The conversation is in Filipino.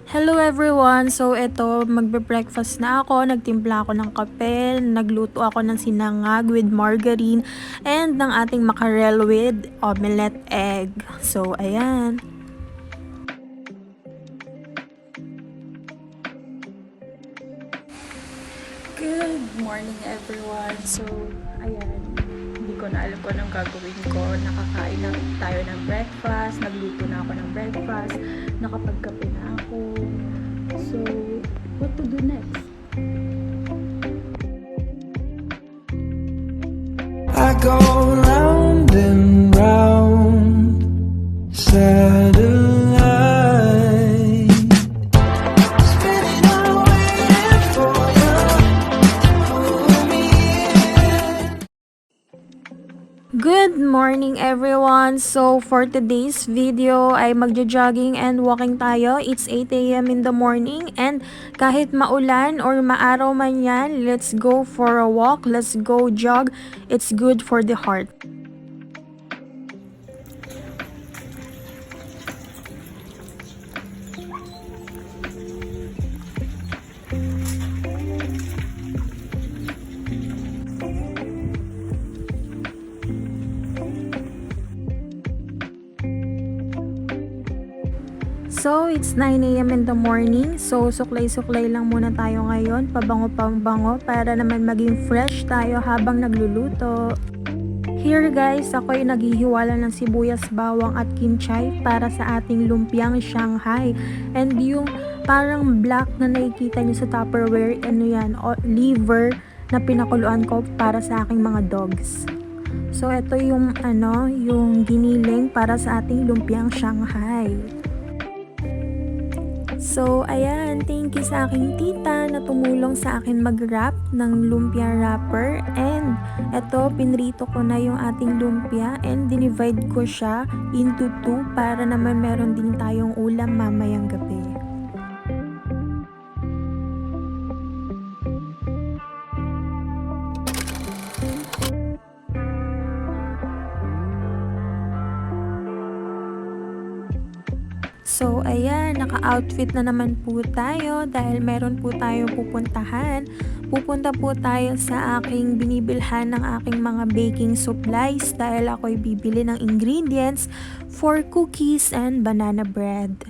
Hello everyone! So ito, magbe-breakfast na ako. Nagtimpla ako ng kape, nagluto ako ng sinangag with margarine, and ng ating mackerel with omelette egg. So ayan. Good morning everyone! So ayan, hindi ko na alam kung anong gagawin ko. Nakakain na tayo ng breakfast, nagluto na ako ng breakfast, nakapagkape na ako. So, what to do next? I go round and round, satellite, spinning and waiting for you to pull me in. Good morning everyone! So for today's video ay magja-jogging and walking tayo. It's 8 AM in the morning and kahit maulan or maaraw man yan, let's go for a walk, let's go jog. It's good for the heart. So, it's 9 AM in the morning. So, suklay-suklay lang muna tayo ngayon. Pabango-pabango para naman maging fresh tayo habang nagluluto. Here guys, ako ay naghihiwala ng sibuyas, bawang at kimchi para sa ating lumpiang Shanghai. And yung parang black na nakikita nyo sa Tupperware, ano yan, liver na pinakuluan ko para sa aking mga dogs. So, ito yung yung giniling para sa ating lumpiang Shanghai. So, ayan, thank you sa aking tita na tumulong sa akin mag-wrap ng lumpia wrapper. And, eto, pinrito ko na yung ating lumpia and dinivide ko siya into 2 para naman meron din tayong ulam mamayang gabi. So, ayan, naka-outfit na naman po tayo dahil meron po tayong pupuntahan. Pupunta po tayo sa aking binibilhan ng aking mga baking supplies dahil ako'y bibili ng ingredients for cookies and banana bread.